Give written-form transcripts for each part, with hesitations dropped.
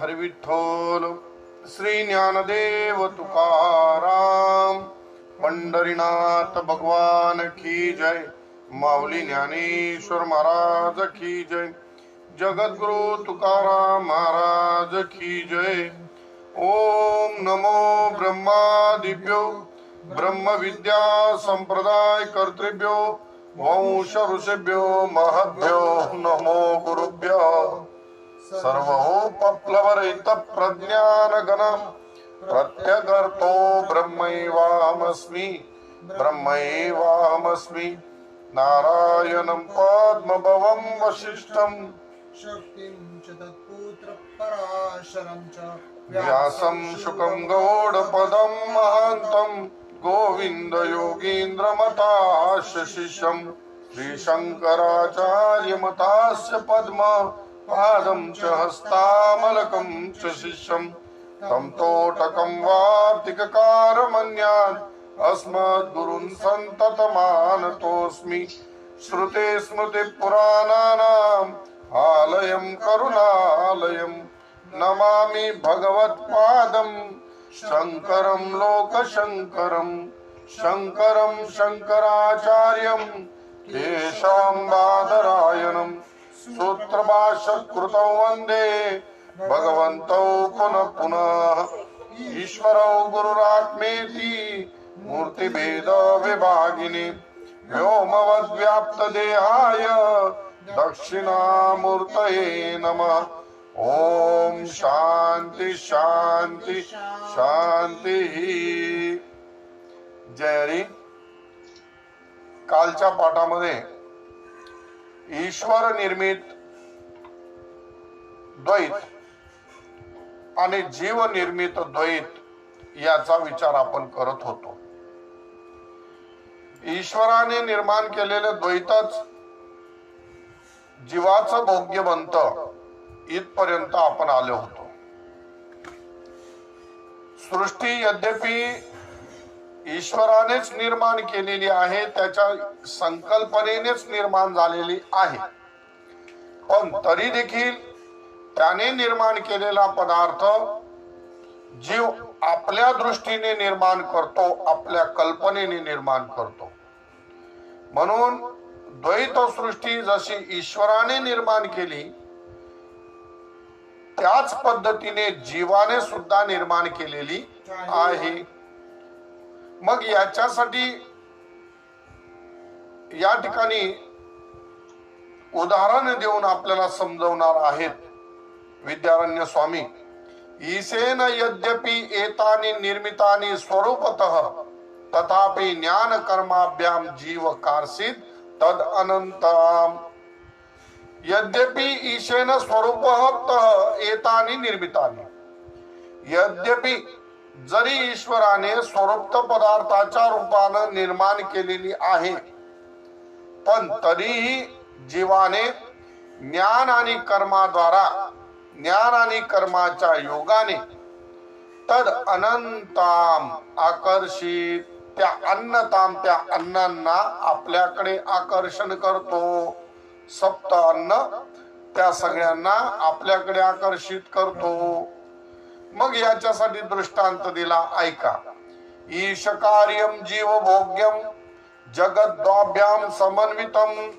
हरी विठ्ठल. श्री ज्ञानदेव तुकाराम. पंढरीनाथ भगवान की जय. माऊली ज्ञानेश्वर महाराज की जय. जगद्गुरु तुकाराम महाराज की जय. ओम नमो ब्रह्मादिभ्यो ब्रह्म विद्या संप्रदाय कर्तृभ्यो वंश ऋषिभ्यो महद्भ्यो नमो गुरुभ्यो. सर्वोपप्लवरहित प्रज्ञान गण प्रत्यगर्तो ब्रह्मैवाहमस्मि ब्रह्मैवाहमस्मि. नारायणं पद्मभवं वसिष्ठं शक्तिं च तत्पुत्र पराशरं च व्यासं शुकं गौडपदं महान्तं गोविन्द योगीन्द्रमतास्य शिष्यं श्रीशङ्कराचार्यमतास्य पद्म पादं च हस्तामलकं च शिष्यं तं तोटकं वार्तिककारमन्यात् अस्मद्गुरुन् सन्ततमानतोऽस्मि. श्रुते स्मृति पुराणानाम् आलयं करुणालयं नमामि भगवत्पादं शङ्करं लोकशङ्करं. शङ्करं शङ्कराचार्यं केशवं बादरायणं सूत्रभाष्यकृतौ वन्दे भगवन्तौ पुनः पुनः. ईश्वरौ गुरुरात्मेति मूर्तिभेद विभागिने व्योमवद्व्याप्तदेहाय दक्षिणामूर्तये नमः. ओम शांति शांति शांती. जय हरी. कालच्या पाठामध्ये ईश्वर निर्मित द्वैत आणि जीव निर्मित द्वैत याचा विचार आपण करत होतो. ईश्वराने निर्माण केलेले द्वैतच जीवाचं भोग्य बनतं इथपर्यंत आपण आलो होतो. सृष्टी यद्यपि ईश्वरानेच निर्माण केलेली आहे, त्याच्या संकल्पनेनेच निर्माण झालेली आहे, पण तरी देखील त्याने निर्माण केलेला पदार्थ जीव आपल्या दृष्टीने निर्माण करतो, आपल्या कल्पनेने निर्माण करतो. म्हणून द्वैत सृष्टी जशी ईश्वराने निर्माण केली त्याच पद्धतीने जीवाने सुद्धा निर्माण केलेली आहे. मग याच्यासाठी या ठिकाणी उदाहरण देऊन आपल्याला समजवणार आहेत विद्यारण्य स्वामी. ईशेन यद्यपि एतानि निर्मितानि स्वरूपतः तथापि ज्ञान कर्माभ्याम जीव कार्षित तद अनंतम. यद्यपि ईशेन स्वरूपतः एतानि निर्मितानि. यद्यपि जरी ईश्वराने स्वरूप पदार्थाच्या रूपानं निर्माण केलेली आहे, पण तरीही जीवाने ज्ञान आणि कर्माद्वारा, ज्ञान आणि कर्माच्या योगाने तद अनंताम आकर्षित, त्या अन्नताम, त्या अन्नांना आपल्याकडे आकर्षण करतो. सप्त अन्न त्या सगळ्यांना आपल्याकडे आकर्षित करतो. मग याच्यासाठी दृष्टांत दिला, ऐका. ईश कार्यम जीव भोग्यम जगद्वाभ्याम समन्वितम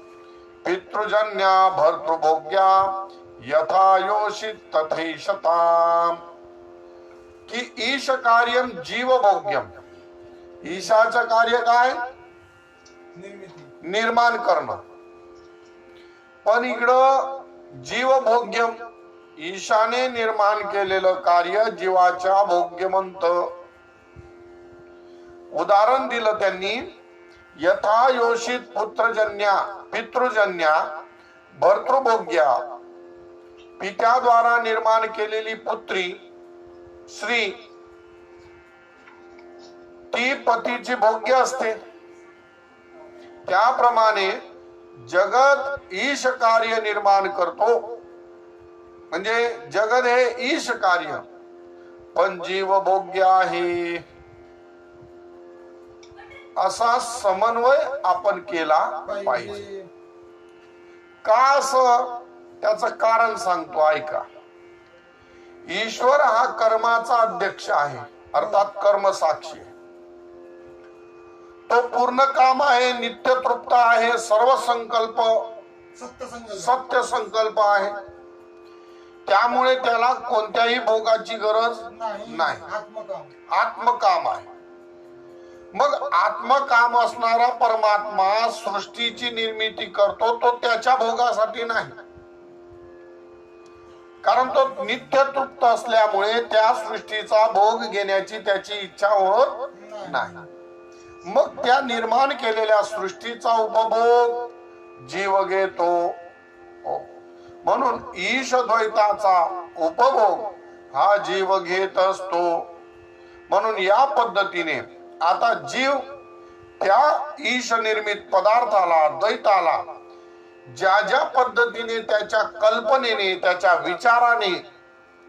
पितृजन्या भर्तृभोग्या यथा योषित तथैषताम. की ईश कार्यम जीव भोग्यम. ईशाचं कार्य काय? निर्माण करणं. पण इकडं जीव भोग्यम, ईशाने निर्माण केलेलं कार्य जीवाच्या भोग्य म्हणत. उदाहरण दिलं त्यांनी. यथा योषित पुत्रजन्या पितृजन्या भर्तृभोग्या. पित्याद्वारा निर्माण केलेली पुत्री स्त्री ती पतीची भोग्य असते. त्याप्रमाणे जगत ईश कार्य निर्माण करतो. म्हणजे जगत हे ईश कार्य, पण जीव भोग्य आहे. असा समन्वय आपण केला पाहिजे. का असं? त्याचं कारण सांगतो, ऐका. ईश्वर हा कर्माचा अध्यक्ष आहे, अर्थात कर्मसाक्षी आहे. तो पूर्ण काम आहे, नित्य तृप्त आहे, सर्व संकल्प सत्य संकल्प आहे. त्यामुळे त्याला कोणत्याही भोगाची गरज नाही. आत्मकाम आहे. मग आत्मकाम असणारा परमात्मा सृष्टीची निर्मिती करतो, तो त्याच्या भोगासाठी नाही, कारण तो नित्य तृप्त असल्यामुळे त्या सृष्टीचा भोग घेण्याची त्याची इच्छा होत नाही. मग त्या निर्माण केलेल्या सृष्टीचा उपभोग जीव घेतो. म्हणून ईश द्वैताचा उपभोग हा जीव घेत असतो. म्हणून या पद्धतीने आता जीव त्या ईश निर्मित पदार्थाला, द्वैताला ज्या ज्या पद्धतीने त्याच्या कल्पनेने, त्याच्या विचाराने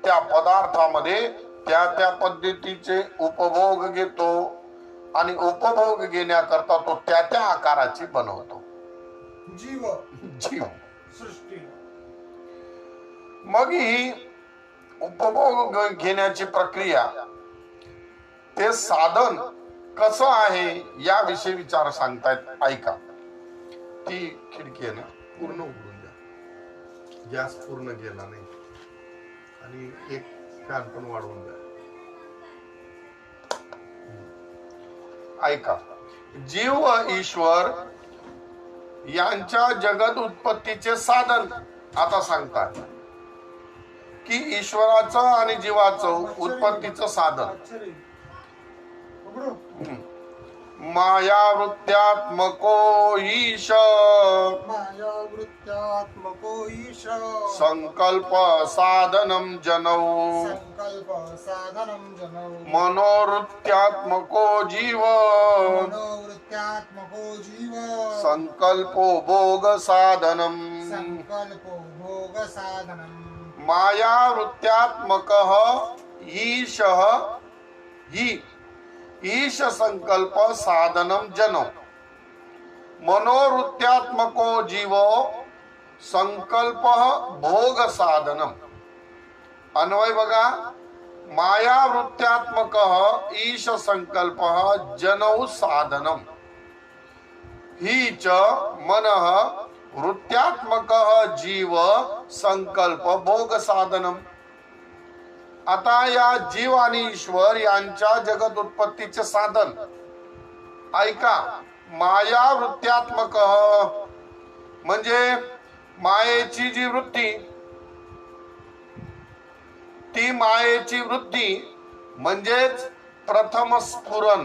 त्या पदार्थामध्ये त्या त्या पद्धतीचे उपभोग घेतो आणि उपभोग घेण्याकरता तो त्या त्या आकाराची बनवतो जीव सृष्टी. मग ही उपभोग घेण्याची प्रक्रिया, ते साधन कसं आहे याविषयी विचार सांगतायत. ऐका. ती खिडकी आहे ना, पूर्ण उघडून द्या, गॅस पूर्ण गेला नाही, आणि एक फॅन पण वाढवून द्या. ऐका. जीव व ईश्वर यांच्या जगत उत्पत्तीचे साधन आता सांगतात की ईश्वराचं आणि जीवाचं उत्पत्तीचं साधन मायावृत्त्यात्मको ईश, मायावृत्त्यात्मको ईश, संकल्प साधनम जनौ, संकल्प साधनम जनौ, मनोवृत्त्यात्मको जीव, मनोवृत्त्यात्मको जीव, संकल्पो भोग साधनम, संकल्पो भोग साधनम. मायावृत्त्यात्मकः ईशः हि ईश संकल्प साधनम जनो, मनोवृत्त्यात्मको जीवो संकल्प भोग साधनम. अन्वय बघा. मायावृत्त्यात्मक ईश संकल्प जनौ साधनम, ही च मनः वृत्त्यात्मक जीव संकल्प भोग साधनम. आता या जीव आणि ईश्वर यांच्या जगत उत्पत्तीचे साधन ऐका. माया वृत्त्यात्मक म्हणजे मायेची जी वृत्ती, ती मायेची वृत्ती म्हणजेच प्रथम स्फुरण,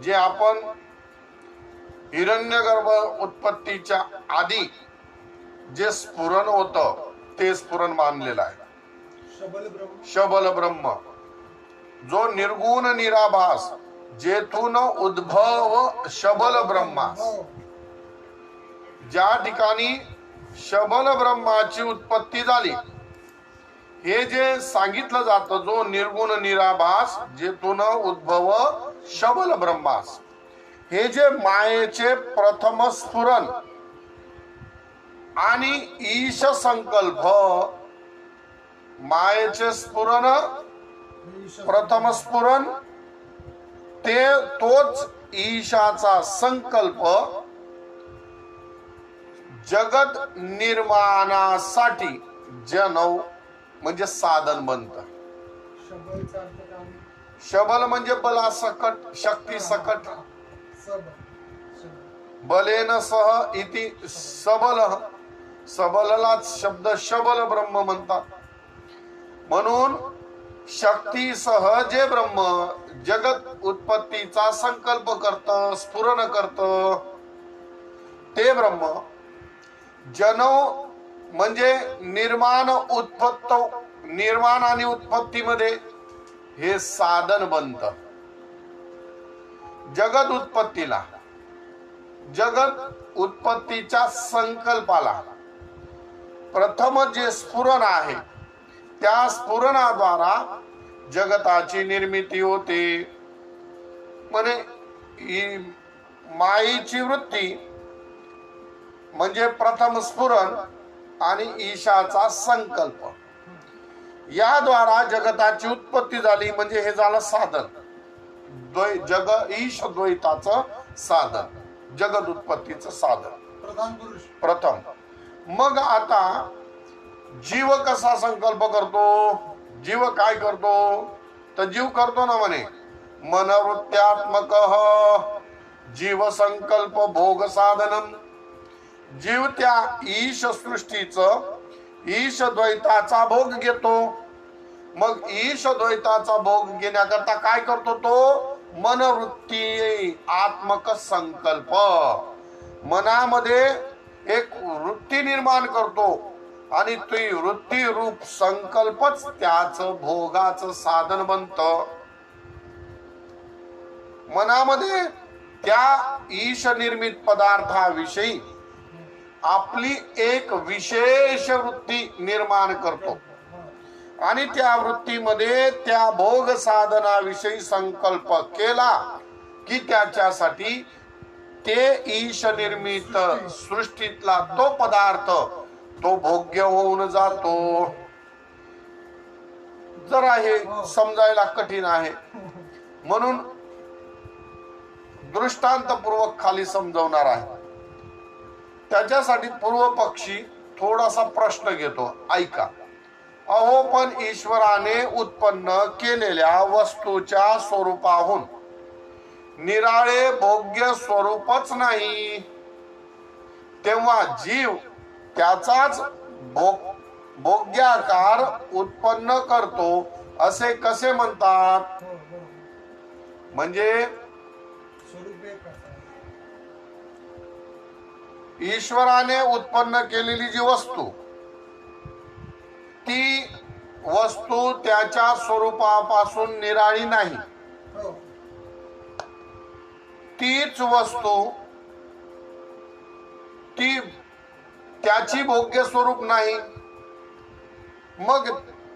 जे आपण हिरण्यगर्भ उत्पत्तीच्या आधी जे स्फुरण होतं ते स्फुरण मानलेलं आहे. शबल ब्रह्म, जो निर्गुण निराभास, जेथून उद्भव शबल ब्रह्मास, ज्या ठिकाणी शबल ब्रह्माची उत्पत्ती झाली, हे जे सांगितलं जातं, जो निर्गुण निराभास जेथून उद्भव शबल ब्रह्मास, हे जे मायेचे प्रथम स्फुरण आणि ईश संकल्प, मायेचे स्फुरण, प्रथम स्फुरण, ते तोच ईशाचा संकल्प जगत निर्माणासाठी जनौ म्हणजे साधन बनत. शबल म्हणजे बलासकट, शक्ती सकट. बलेन सह इति सबल, सबललाच शब्द शबल ब्रह्म म्हणतात. म्हणून शक्तीसह जे ब्रह्म जगत उत्पत्तीचा संकल्प करत, स्फुरण करत, ते ब्रह्म जनो म्हणजे निर्माण उत्पत्त, निर्माण आणि उत्पत्तीमध्ये हे साधन बनत. जगत उत्पत्तीला, जगत उत्पत्तीच्या संकल्पाला प्रथम जे स्फुरण आहे, त्या स्फुरणाद्वारा जगताची निर्मिती होते. म्हणजे मायेची वृत्ती म्हणजे प्रथम स्फुरण आणि ईशाचा संकल्प, याद्वारा जगताची उत्पत्ती झाली, म्हणजे हे झालं साधन. जग ईश द्वैताचं साधन, जगद उत्पत्तीचं साधन प्रधान पुरुष. प्रथम. मग आता जीव कसा संकल्प करतो? जीव काय करतो? तर जीव करतो ना म्हणे मनवृत्त्यात्मक जीव संकल्प भोग साधनम. जीव त्या ईश सृष्टीचं ईश द्वैताचा भोग घेतो. मग ईश द्वैताचा भोग घेण्याकरता काय करतो? तो मनवृत्ती आत्मक संकल्प, मनामध्ये एक वृत्ती निर्माण करतो आणि ती वृत्ती रूप संकल्पच त्याच भोगाचं साधन बनत. मनामध्ये त्या ईश निर्मित पदार्थाविषयी आपली एक विशेष वृत्ती निर्माण करतो आणि त्या वृत्तीमध्ये त्या भोग साधनाविषयी संकल्प केला की त्याच्यासाठी ते ईश निर्मित सृष्टीतला तो पदार्थ तो भोग्य होऊन जातो. जरा हे समजायला कठीण आहे, म्हणून दृष्टांतपूर्वक खाली समजवणार आहे. त्याच्यासाठी पूर्व पक्षी थोडासा प्रश्न घेतो, ऐका. अहो, पण ईश्वराने उत्पन्न केलेल्या वस्तूच्या स्वरूपाहून निराळे भोग्य स्वरूपच नाही, तेव्हा जीव त्याचाच भोग्याकार उत्पन्न करतो असे कसे म्हणतात? हो, हो. म्हणजे स्वरूप एक आहे. ईश्वराने उत्पन्न केलेली जी वस्तू, ती वस्तू त्याच्या स्वरूपापासून निराळी नाही. हो. तीच वस्तू ती त्याची भोग्य स्वरूप नाही. मग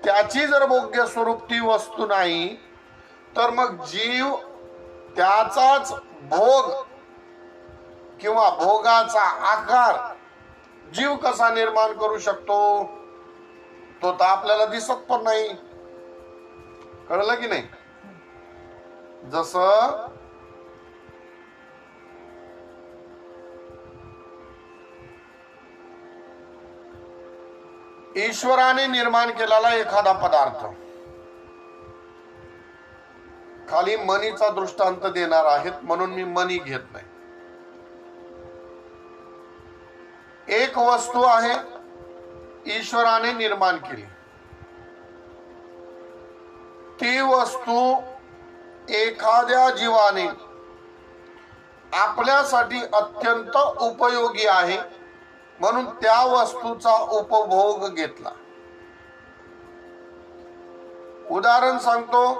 त्याची जर भोग्य स्वरूप ती वस्तू नाही, तर मग जीव त्याचाच भोग किंवा भोगाचा आकार जीव कसा निर्माण करू शकतो? तो तर आपल्याला दिसत पण नाही. कळलं की नाही? जसं ईश्वराने निर्माण केलेला एखादा पदार्थ, खाली मनीचा दृष्टांत देणार आहेत म्हणून मी मनी घेत नाही. एक वस्तू आहे, ईश्वराने निर्माण केली. ती वस्तू एखाद्या जीवाने आपल्यासाठी अत्यंत उपयोगी आहे म्हणून त्या वस्तूचा उपभोग घेतला. उदाहरण सांगतो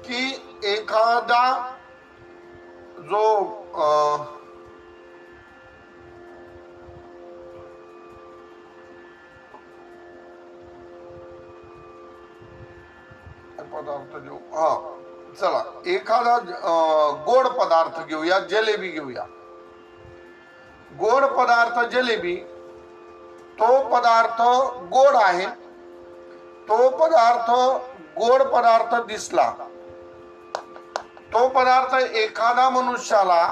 की एखादा जो पदार्थ घेऊ. चला एखादा गोड पदार्थ घेऊया, जिलेबी घेऊया. गोड पदार्थ जिलेबी, तो पदार्थ गोड आहे. तो पदार्थ गोड पदार्थ दिसला, तो पदार्थ एखादा मनुष्याला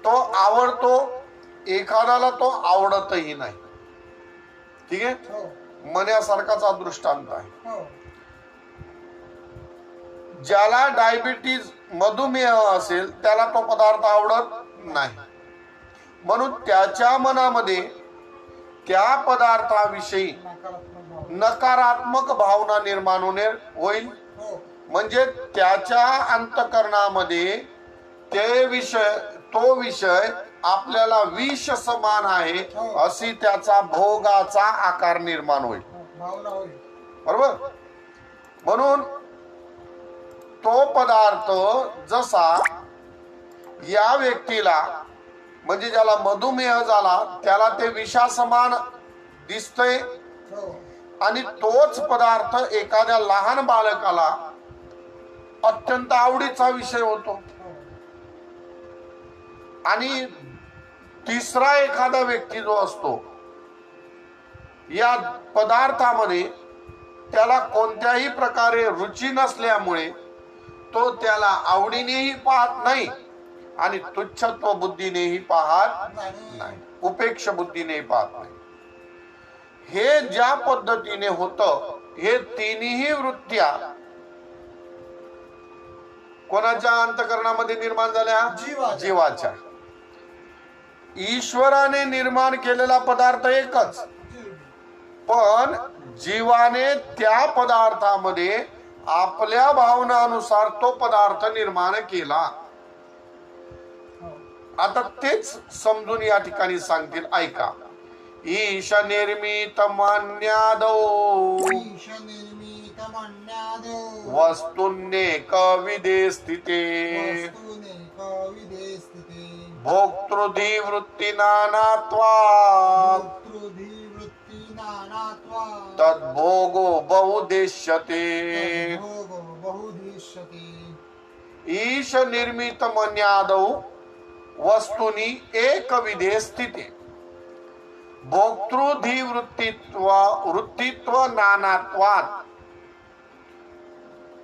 तो आवडतो, एखाद्याला तो आवडतही नाही. ठीक आहे? हो. मण्यासारखाचा दृष्टांत आहे. हो. ज्याला डायबिटीज मधुमेह असेल त्याला तो पदार्थ आवडत नाही, म्हणून त्याच्या मनामध्ये त्या पदार्थाविषयी नकारात्मक भाव. नकारात्मक भावना निर्माण होईल. हो. म्हणजे त्याच्या अंतःकरणामध्ये तो विषय आपल्याला विष समान आहे अशी त्याचा भोगाचा आकार निर्माण होईल. भावना होईल. बरोबर? म्हणून तो पदार्थ जसा या व्यक्तीला, म्हणजे ज्याला मधुमेह झाला त्याला ते विषासमान दिसतंय, हो. आणि तोच पदार्थ एखाद्या लहान बालकाला अत्यंत आवडीचा विषय होतो. हो. आणि तिसरा एखादा व्यक्ती जो असतो, या पदार्थामध्ये त्याला कोणत्याही प्रकारे रुची नसल्यामुळे तो त्याला आवडीनेही पाहत नाही आणि तुच्छत्व बुद्धीनेही पाहत नाही, उपेक्ष बुद्धीने पाहत नाही. हे ज्या पद्धतीने होतं, हे तिन्ही वृत्त्या कोणाच्या अंतकरणामध्ये निर्माण झाल्या? जीवाच्या. ईश्वराने निर्माण केलेला पदार्थ एकच, पण जीवाने त्या पदार्थामध्ये आपल्या भावनानुसार तो पदार्थ निर्माण केला. आता तेच समजून या ठिकाणी सांगतील, ऐका. ईश निर्मित मान्यादो वस्तुन्नेक विदे स्थिते भोक्तृधी वृत्ती नानात्वात् तद्भोगो बहुदेश्यते. ईश निर्मित मन्यादौ वस्तुनी एक विधे स्थिते भोक्तृधी वृत्तित्व नानात्वात्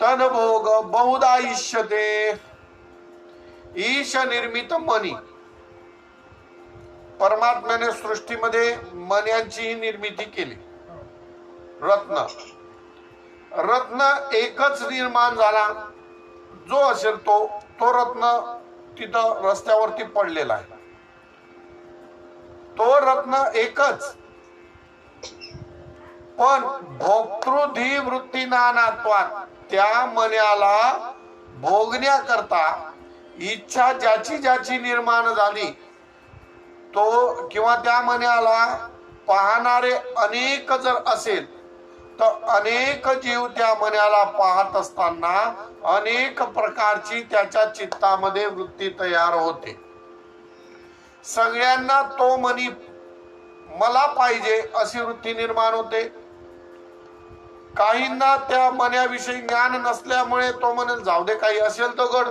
तद्भोग बहुधा इष्यते. ईश निर्मित मनी, परमात्म्याने सृष्टीमध्ये मन्यांची निर्मिती केली. रत्न एकच निर्माण झाला, जो असेल तो रत्न तिथं रस्त्यावरती पडलेला आहे. तो रत्न एकच, पण भोक्तृधी वृत्ती नानात्वात त्या मन्याला भोगण्याकरता इच्छा ज्याची ज्याची निर्माण झाली, तो किंवा त्या मन्याला पाहणारे अनेक जर असेल तर अनेक जीव त्या मन्याला पाहत असताना अनेक प्रकारची त्याच्या चित्तामध्ये वृत्ती तयार होते. सगळ्यांना तो मनी मला पाहिजे अशी वृत्ती निर्माण होते. काहींना त्या मन्याविषयी ज्ञान नसल्यामुळे तो म्हणेल जाऊ दे, काही असेल तर घड.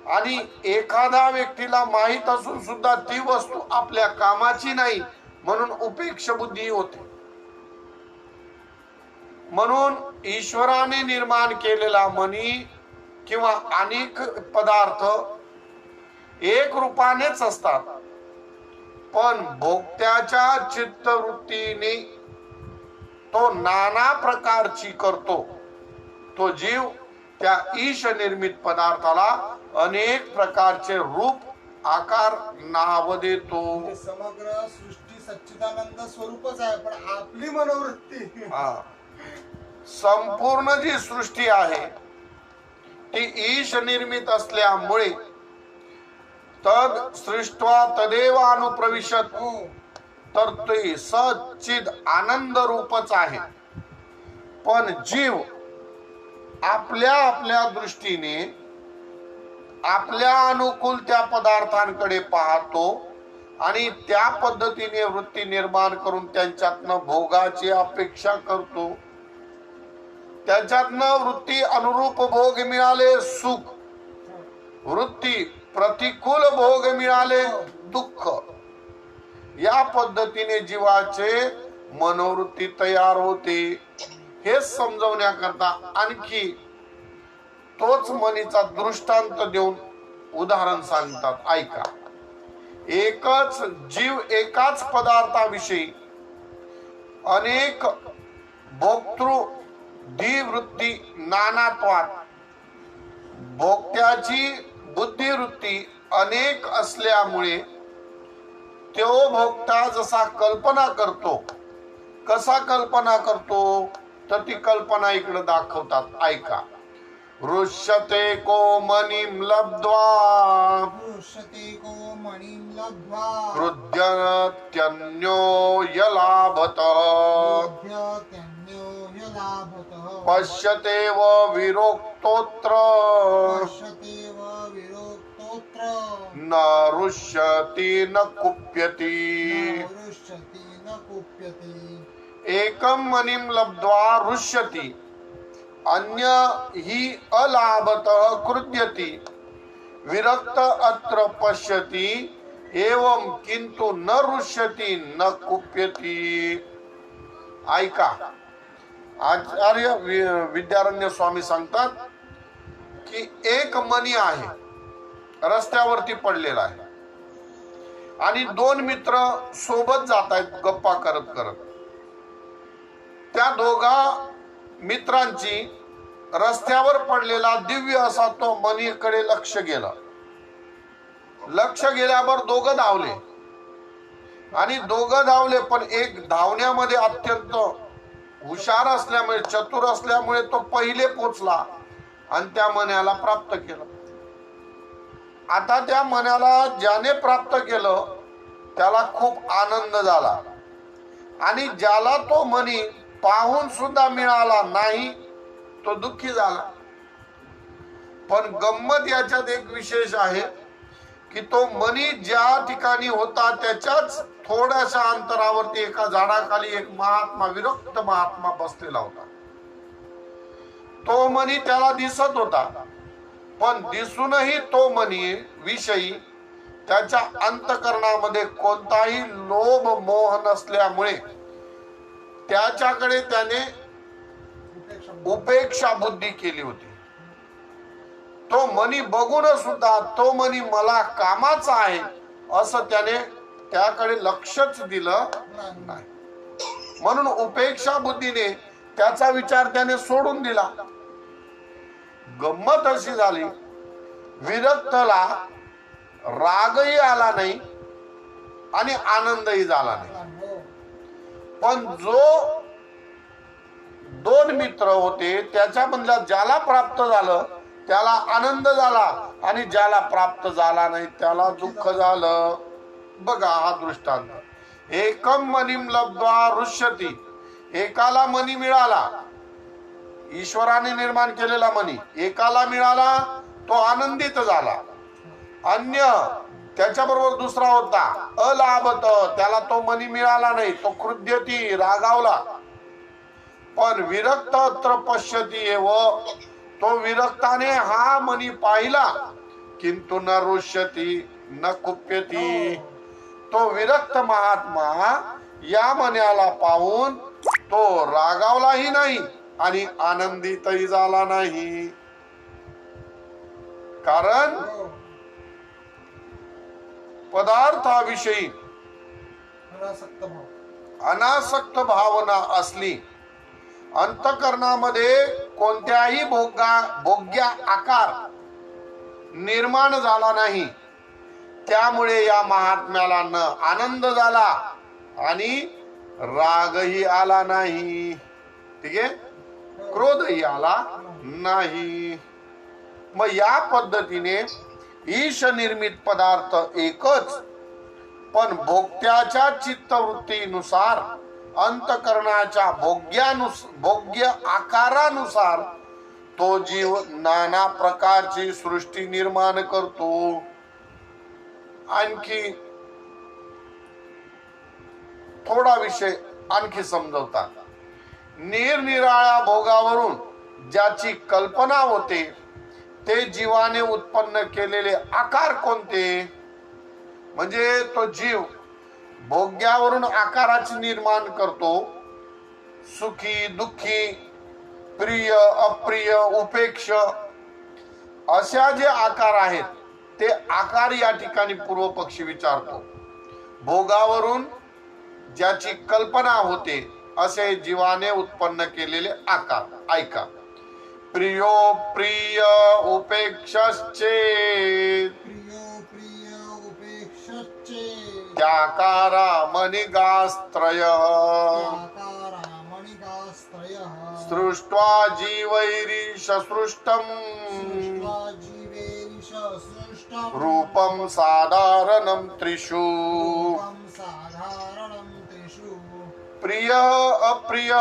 आणि एखाद्या व्यक्तीला माहित असून सुद्धा ती वस्तू आपल्या कामाची नाही म्हणून उपेक्ष बुद्धी होते. म्हणून ईश्वराने निर्माण केलेला मनी किंवा अनेक पदार्थ एक रूपानेच असतात, पण भोक्त्याच्या चित्तवृत्तीने तो नाना प्रकारची करतो. तो जीव त्या ईश निर्मित पदार्थाला अनेक प्रकारचे रूप आकार नाव देतो. समग्र सृष्टी सच्चिदानंद स्वरूपच आहे, पण आपली मनोवृत्ती संपूर्ण जी सृष्टी आहे ती ईश निर्मित असल्यामुळे तद सृष्ट्वा तदेव अनुप्रविशत, तर ते सच्चिद आनंद रूपच आहे. पण जीव आपल्या आपल्या दृष्टीने आपल्या अनुकूल त्या पदार्थांकडे पाहतो आणि त्या पद्धतीने वृत्ती निर्माण करून त्यांच्यातनं भोगाची अपेक्षा करतो. त्याच्यातनं वृत्ती अनुरूप भोग मिळाले सुख, वृत्ती प्रतिकूल भोग मिळाले दुःख. या पद्धतीने जीवाचे मनोवृत्ती तयार होते. हे समजवण्याकरता आणखी तोच मनीचा दृष्टांत देऊन उदाहरण सांगतात, ऐका. एकच जीव एकाच पदार्थाविषयी अनेक भोक्तृ वृत्ती नानात्वात, भोक्त्याची बुद्धिवृत्ती अनेक असल्यामुळे तो भोक्ता जसा कल्पना करतो, कसा कल्पना करतो तर ती कल्पना इकडे दाखवतात, ऐका. रुष्यते को मणिं लब्ध्वा हृद्यत्यन्यो यलाभत पश्यतेव विरोक्तोत्र न रुष्यति न कुप्यति. एकम मणिं लब्ध्वा रुष्यति अन्य हि अलाभत क्रुध्यति विरक्त अत्र पश्यति एवं किंतु न रुष्यती न कुप्यती. ऐका, आचार्य विद्यारण्य स्वामी सांगतात की एक मणी आहे, रस्त्यावरती पडलेला आहे आणि दोन मित्र सोबत जात आहेत गप्पा करत करत. त्या दोघा मित्रांची रस्त्यावर पडलेला दिव्य असा तो मणीकडे लक्ष गेलं. लक्ष गेल्यावर दोघं धावले आणि दोघं धावले, पण एक धावण्यामध्ये अत्यंत हुशार असल्यामुळे, चतुर असल्यामुळे तो पहिले पोचला आणि त्या मण्याला प्राप्त केलं. आता त्या मण्याला ज्याने प्राप्त केलं त्याला खूप आनंद झाला आणि ज्याला तो मणी पाहून सुद्धा मिळाला नाही तो दुःखी झाला. पण गंमत याच्यात एक विशेष आहे की तो मणी ज्या ठिकाणी होता त्याच्याच थोड्याशा अंतरावरती एका झाडाखाली एक महात्मा, विरक्त महात्मा बसलेला होता. तो मणी त्याला दिसत होता, पण दिसूनही तो मणी विषयी त्याच्या अंतकरणामध्ये कोणताही लोभ मोह नसल्यामुळे त्याच्याकडे त्याने उपेक्षा बुद्धी केली होती. तो मणी बघून सुद्धा तो मणी मला कामाचा आहे असं त्याने त्याकडे लक्षच दिलं नाही. म्हणून उपेक्षा बुद्धीने त्याचा विचार त्याने सोडून दिला. गंमत अशी झाली, विरक्तला रागही आला नाही आणि आनंदही झाला नाही. पण जो दोन मित्र होते त्याच्यामधला ज्याला प्राप्त झालं त्याला आनंद झाला आणि ज्याला प्राप्त झाला नाही त्याला दुःख झालं. बघा हा दृष्टांत. एकम मनीम लब्ध्वा रुष्यती. एकाला मणी मिळाला, ईश्वराने निर्माण केलेला मणी एकाला मिळाला, तो आनंदित झाला. अन्य त्याच्याबरोबर दुसरा होता अलाभत, त्याला तो मणी मिळाला नाही, तो क्रुध्यती, रागावला. पण विरक्त अत्र पश्यती एव, तो विरक्ताने हा मणी पाहिला, किंतु न रुष्यती न कुप्यती. तो विरक्त महात्मा या मण्याला पाहून तो रागावलाही नाही आणि आनंदितही झाला नाही. कारण पदार्थाविषयी अनासक्त भावना असली, अंतकरणामध्ये कोणत्याही भोग्या आकार निर्माण झाला नाही, त्यामुळे या महात्म्याला न आनंद झाला आणि रागही आला नाही. ठीक आहे, क्रोधही आला नाही. मग या पद्धतीने ईश निर्मित पदार्थ एकच, पण भोक्त्याच्या चित्तवृत्तीनुसार, अंतकरणाच्या भोग्य आकारानुसार तो जीव नाना प्रकारची सृष्टी निर्माण करतो. आणखी थोडा विषय आणखी समजवतात. निरनिराळ्या भोगावरून ज्याची कल्पना होते ते जीवाने उत्पन्न केलेले आकार कोणते? म्हणजे तो जीव भोग्यावरून आकाराचे निर्माण करतो. सुखी, दुःखी, प्रिय, अप्रिय, उपेक्ष अशा जे आकार आहेत ते आकार या ठिकाणी पूर्व पक्षी विचारतो. भोगावरून ज्याची कल्पना होते असे जीवाने उत्पन्न केलेले आकार. ऐका. प्रियो प्रिय उपेक्षश्चे त्याकारा मणिगास्त्रय सृष्ट्वा जीवैरीश सृष्टम रूपम साधारणम त्रिषु. प्रिय अप्रिय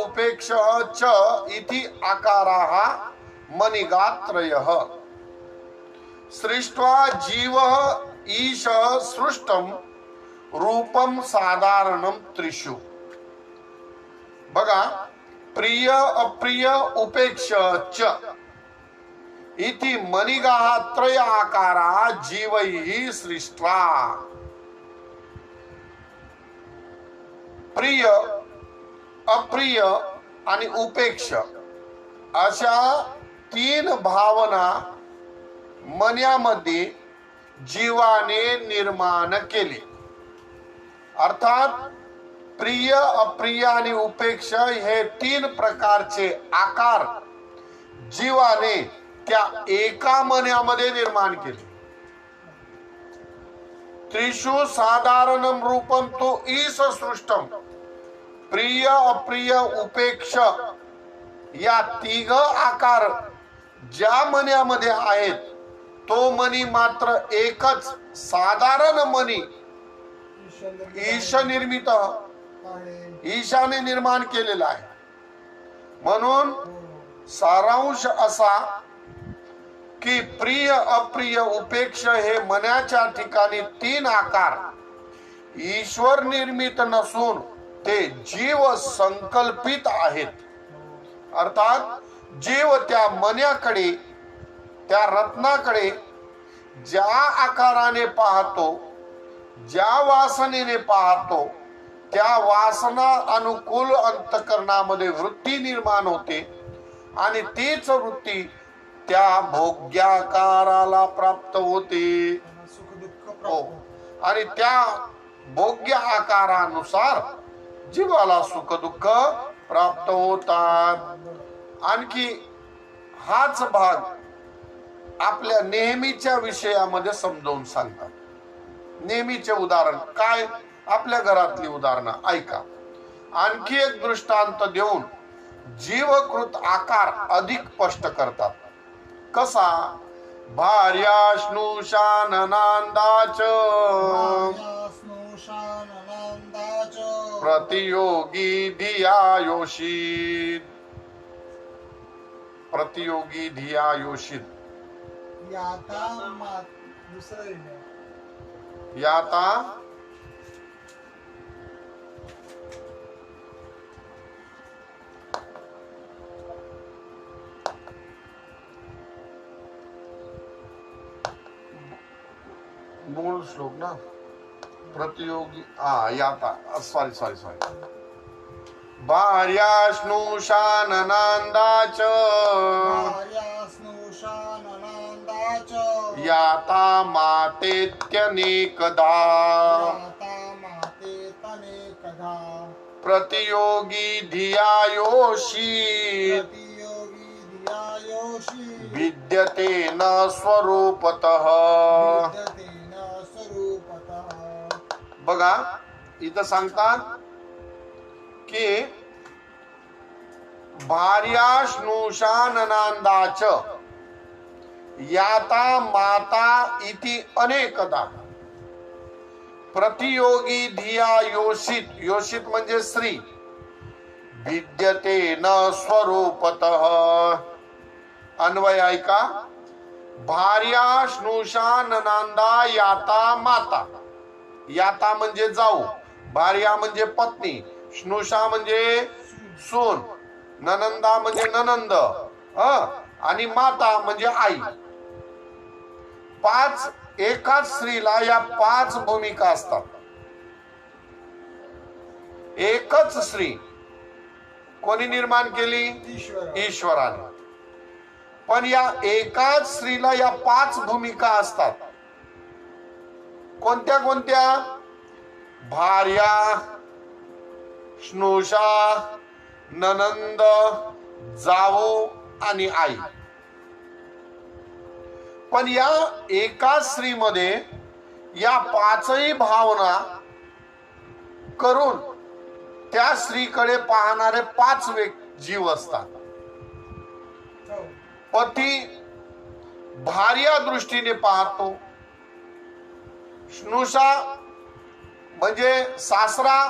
उपेक्ष च इति आकाराः मणिगात्रयः सृष्ट्वा जीवः ईश सृष्टम रूपम साधारणम त्रिषु. बघा, प्रिय अप्रिय उपेक्ष च इति मणिगाः त्रय आकारा जीवैः सृष्ट्वा. प्रिय, अप्रिय आणि उपेक्ष अशा 3 भावना मनामध्ये जीवाने निर्माण केली. अर्थात प्रिय, अप्रिय आणि उपेक्ष हे 3 प्रकारचे आकार जीवाने त्या एका मनामध्ये निर्माण केले. त्रिषु साधारणम रूपम तो ईश सृष्टम. प्रिय, अप्रिय, उपेक्ष या 3 आकार ज्या मनामध्ये आहेत तो मनी मात्र एकच साधारण मनी ईश निर्मित, ईशाने निर्माण केलेला आहे. म्हणून सारांश असा की प्रिय, अप्रिय, उपेक्ष हे मनाच्या ठिकाणी 3 आकार ईश्वर निर्मित नसून ते जीव संकल्पित आहेत. अर्थात जीव त्या मनाकडे, त्या रत्नाकडे ज्या आकाराने पाहतो, ज्या वासनेने पाहतो, त्या वासना अनुकूल अंतकरणामध्ये वृत्ती निर्माण होते आणि तीच वृत्ती त्या भोग्याकाराला प्राप्त होते. हो, आणि त्या भोग्य आकारानुसार जीवाला सुख दुःख प्राप्त होतात. आणखी हाच भाग आपल्या नेहमीच्या विषयामध्ये समजावून सांगतात. नेहमीचे उदाहरण काय? आपल्या घरातली उदाहरणं ऐका. आणखी एक दृष्टांत देऊन जीवकृत आकार अधिक स्पष्ट करतात. कसा? भार्याश्नुशाननांदाच प्रतियोगी धियायोषित. प्रतियोगी धियायोषित. याता मूळ श्लोक ना, प्रतियोगी याता सॉरी भार्याश्नुशाननांदाच याता मातेत्यनेकदा प्रतियोगी धियायोषित विद्यते न स्वरूपतः. बघा इथं सांगतात की भार्याश्नुशाननांदाच याता माता इति अनेकदा प्रतियोगी धिया योषित. योषित म्हणजे स्त्री. विद्यते न स्वरूपतः. अन्वय ऐका. भार्याश्नुशाननांदा याता माता. याता म्हणजे जाऊ, भार्या म्हणजे पत्नी, श्नुषा म्हणजे सून, ननंदा म्हणजे ननंद, आणि माता म्हणजे आई. 5 एकाच स्त्रीला या 5 भूमिका असतात. एकच स्त्री कोणी निर्माण केली? ईश्वराने. पण या एकाच स्त्रीला या 5 भूमिका असतात. कोणत्या कोणत्या? भार्या, श्नुषा, ननंद, जावू आणि आई. पण या एका स्त्रीमध्ये या 5ही भावना करून त्या स्त्रीकडे पाहणारे 5 जीव असतात. पती भार्या दृष्टीने पाहतो, श्नुषा म्हणजे सासरा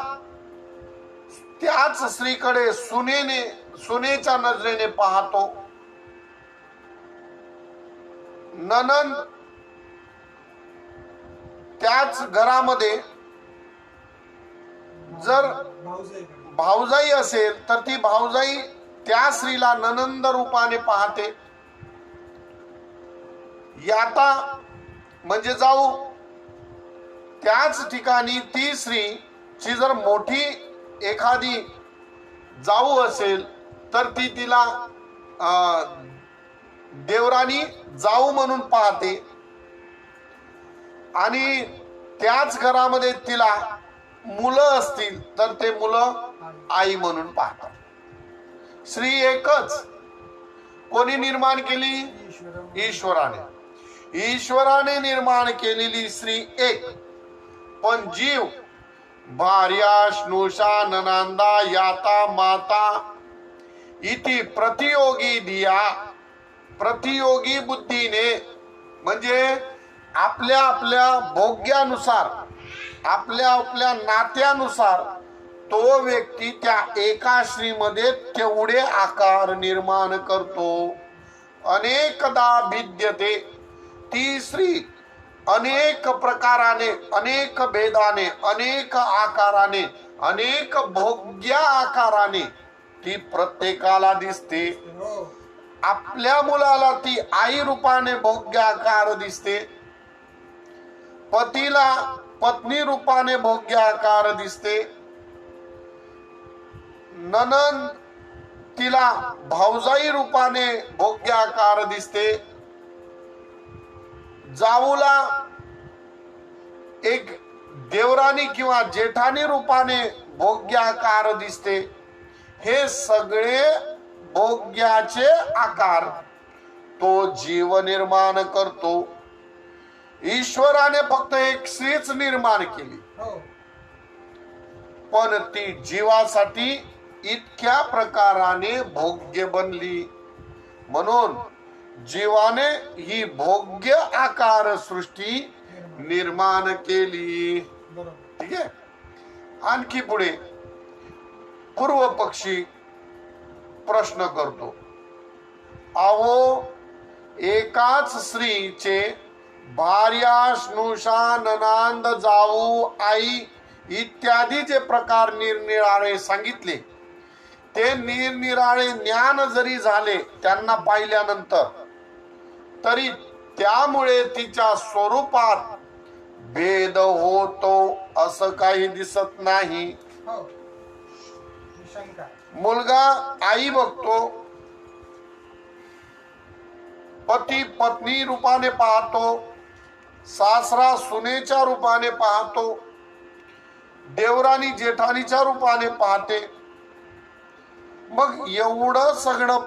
त्याच स्त्रीकडे सुनेच्या नजरेने पाहतो, ननंद त्याच घरामध्ये जर भाऊजाई असेल तर ती भाऊजाई त्या स्त्रीला ननंद रूपाने पाहते. याता म्हणजे जाऊ त्याच ठिकाणी ती स्त्री ची जर मोठी एखादी जाऊ असेल तर ती तिला देवरानी जाऊ म्हणून पाहते आणि त्याच घरामध्ये तिला मुलं असतील तर ते मुलं आई म्हणून पाहतात. स्त्री एकच. कोणी निर्माण केली? ईश्वराने निर्माण केलेली स्त्री एक. पण जीव भार्या स्नुषा ननांदा याता माता इति प्रतियोगी दिया, प्रतियोगी बुद्धीने म्हणजे आपल्या आपल्या भोग्यानुसार, आपल्या आपल्या नात्यानुसार तो व्यक्ती त्या एका स्त्रीमध्ये तेवढे आकार निर्माण करतो. अनेकदा भिद्यते. ती स्त्री अनेक प्रकाराने, अनेक भेदाने, अनेक आकाराने, अनेक भोग्या आकाराने ती प्रत्येकाला दिसते. आपल्या मुलाला ती आई रूपाने भोग्य आकार दिसते, पतीला पत्नी रूपाने भोग्य आकार दिसते, ननंद तिला भाऊजाई रूपाने भोग्य आकार दिसते, जाऊला एक देवरानी किंवा जेठानी रूपाने भोग्य आकार दिसते. हे सगळे भोग्याचे आकार तो जीव निर्माण करतो. ईश्वराने फक्त एक स्त्रीच निर्माण केली, पण ती जीवासाठी इतक्या प्रकाराने भोग्य बनली. म्हणून जीवाने ही भोग्य आकार सृष्टी निर्माण केली. ठीक आहे. आणखी पुढे पूर्व पक्षी प्रश्न करतो, अहो एकाच स्त्रीचे भार्या स्नुषा ननांद जाऊ आई इत्यादी जे प्रकार निरनिराळे सांगितले ते निरनिराळे ज्ञान जरी झाले त्यांना पाहिल्यानंतर तरी त्यामुळे तिच्या स्वरूपात भेद होतो असं काही दिसत नाही. मुलगा आई बघतो, पती पत्नी रूपाने पाहतो, सासरा सुनेच्या रूपाने पाहतो, देवरानी जेठानीच्या रूपाने पाहते. मग एवढं सगळं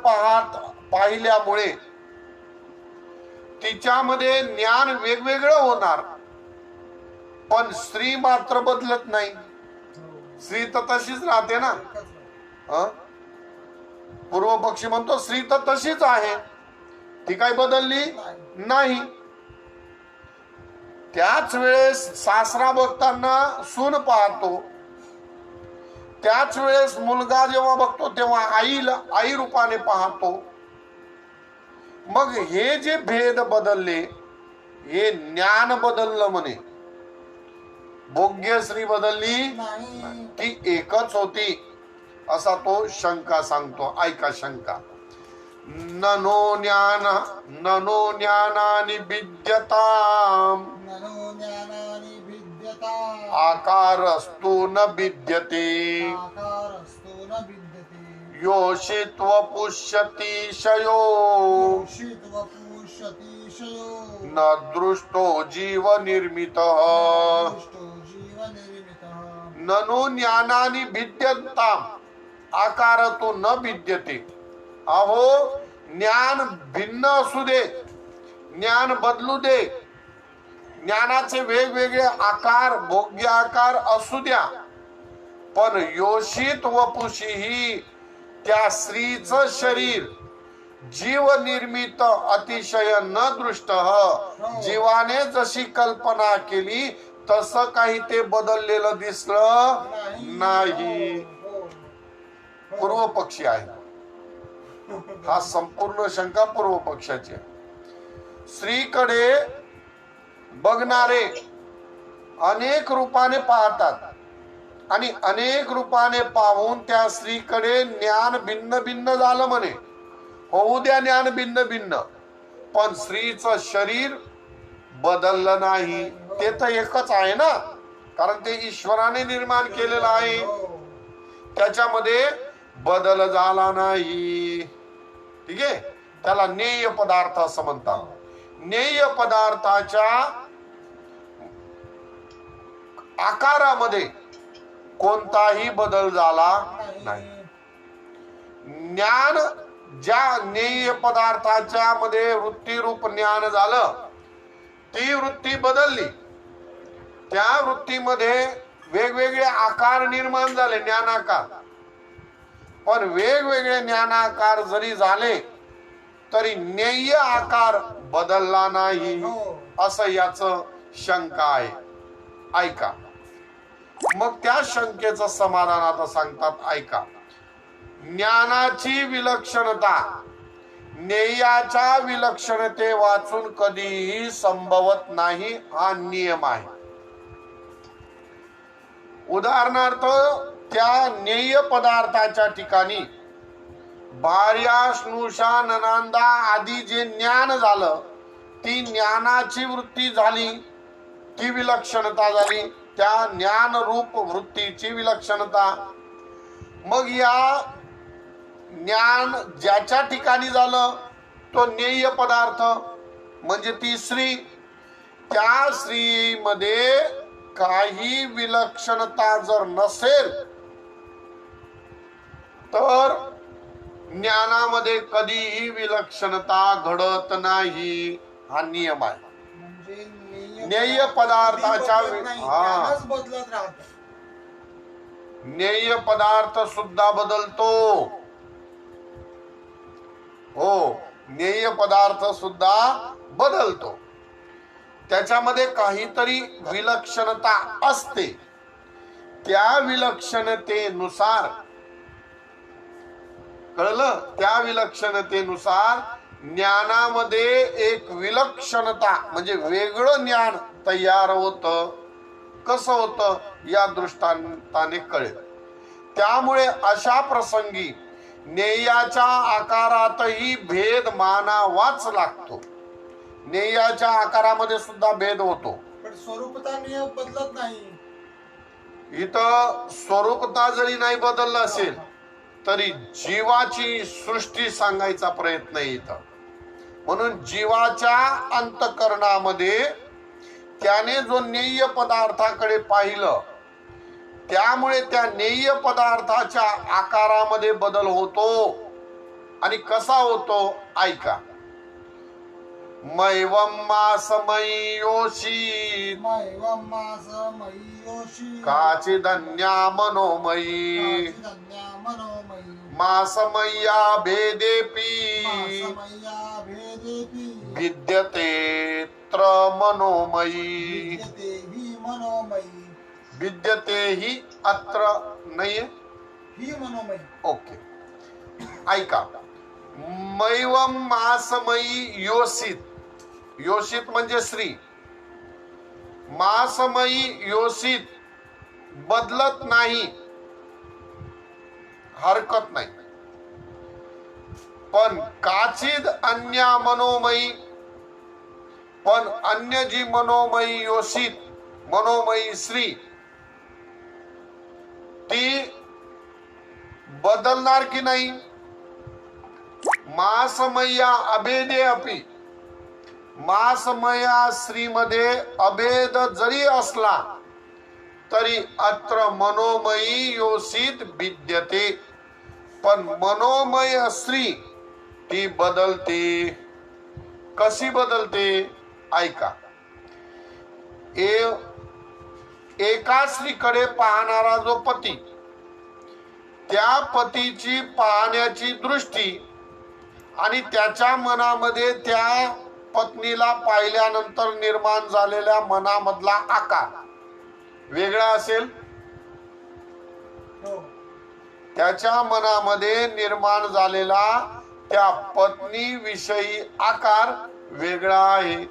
पाहिल्यामुळे तिच्यामध्ये ज्ञान वेगवेगळं होणार, पण स्त्री मात्र बदलत नाही. स्त्री तर तशीच राहते ना. पूर्व पक्षी म्हणतो स्त्री तर तशीच आहे, ती काय बदलली नाही. त्याच वेळेस सासरा बघताना सून पाहतो, त्याच वेळेस मुलगा जेव्हा बघतो तेव्हा आईला आई रूपाने पाहतो. मग हे जे भेद बदलले हे ज्ञान बदललं म्हणे, भोग्य स्त्री बदलली ती एकच होती असा तो शंका सांगतो. ऐका शंका. ननो ज्ञानानि विद्यताम् आकारस्तु न विद्यते योषित्व पुष्यति शयो न दृष्टो जीव निर्मितः ननु ज्ञानानि विद्यताम् आकारतो न विद्यते. अहो ज्ञान भिन्न असू दे, ज्ञान बदलू दे, ज्ञानाचे वेगवेगळे आकार भोग्य आकार असू द्या, पण योषित वपुषी ही त्या स्त्रीचं शरीर जीव निर्मित अतिशय न दृष्ट. जीवाने जशी कल्पना केली तसं काही ते बदललेलं दिसलं नाही. पूर्व पक्षी आहे हा. संपूर्ण शंका पूर्व पक्षाची आहे. स्त्रीकडे बघणारे अनेक रूपाने पाहतात आणि अनेक रूपाने पाहून त्या स्त्रीकडे ज्ञान भिन्न भिन्न झालं म्हणे. होऊ द्या ज्ञान भिन्न भिन्न, पण स्त्रीचं शरीर बदललं नाही. ते तर एकच आहे ना, कारण ते ईश्वराने निर्माण केलेलं आहे. त्याच्यामध्ये बदल झाला नाही. ठीक आहे, त्याला नेय पदार्थ असं म्हणतात. नेय पदार्थाच्या आकारामध्ये कोणताही बदल झाला नाही. ज्ञान ज्या नेय पदार्थाच्या मध्ये वृत्तीरूप ज्ञान झालं, ती वृत्ती बदलली, त्या वृत्तीमध्ये वेगवेगळे आकार निर्माण झाले, ज्ञानाकार. पण वेगवेगळे ज्ञानाकार जरी झाले तरी नेय आकार बदलला नाही, असं याच शंका आहे. ऐका, मग त्या शंकेचं समाधान आता सांगतात. ऐका, ज्ञानाची विलक्षणता नेयाच्या विलक्षणते वाचून कधीही संभवत नाही, हा नियम आहे. उदाहरणार्थ, त्या नेय पदार्थाच्या ठिकाणी भार्या, स्नुषा, ननांदा आदी जे ज्ञान झालं, ती ज्ञानाची वृत्ती झाली, ती विलक्षणता झाली, त्या ज्ञान रूप वृत्तीची विलक्षणता. मग या ज्ञान ज्याच्या ठिकाणी झालं तो नेय पदार्थ म्हणजे ती स्त्री. त्या स्त्रीमध्ये काही विलक्षणता जर नसेल तर ज्ञानामध्ये कधीही विलक्षणता घडत नाही, हा नियम आहे. नेय पदार्थाच्या बदलत राहत, नेय पदार्थ सुद्धा बदलतो. हो, नेय पदार्थ सुद्धा बदलतो. त्याच्यामध्ये काहीतरी विलक्षणता असते. त्या विलक्षणतेनुसार, कळलं, त्या विलक्षणतेनुसार ज्ञानामध्ये एक विलक्षणता म्हणजे वेगळं ज्ञान तयार होतं. कसं होतं या दृष्टांताने कळेल. त्यामुळे अशा प्रसंगी नेयाच्या आकारातही भेद मानावाच लागतो. नेयाच्या आकारामध्ये सुद्धा भेद होतो, पण स्वरूपता नियम बदलत नाही. इथं स्वरूपता जरी नाही बदललं असेल तरी जीवाची सृष्टी सांगायचा प्रयत्न आहे इथं. म्हणून जीवाच्या अंतःकरणामध्ये त्याने जो नेय पदार्थाकडे पाहिलं, त्यामुळे त्या नेय पदार्थाच्या आकारामध्ये बदल होतो. आणि कसा होतो ऐका. मैवं मासमयी योषित काचिदन्या मनोमयी मासमय्या भेदेपि विद्यतेऽत्र मनोमयी. विद्यते ही अत्र नाही ही मनोमयी. ओके, ऐका. मैवं मासमयी योषित, योषित म्हणजे स्त्री. मासमयी योषित बदलत नाही, हरकत नाही. पण काचिद अन्या मनोमयी, पण अन्य जी मनोमयी योषित, मनोमयी स्त्री, ती बदलणार की नाही. मासमय्या अभेदे अपि, मासमया स्त्रीमध्ये अभेद जरी असला तरी अत्र मनोमयी योषित विद्यते. पण मनोमय स्त्री ती बदलते. कशी बदलते ऐका. एका स्त्रीकडे पाहणारा जो पती, त्या पतीची पाहण्याची दृष्टी आणि त्याच्या मनामध्ये त्या पत्नीला पाहिल्यानंतर निर्माण झालेल्या मनामधला आकार वेगळा असेल. त्याच्या मनामध्ये निर्माण झालेला त्या पत्नी विषयी आकार वेगळा आहे.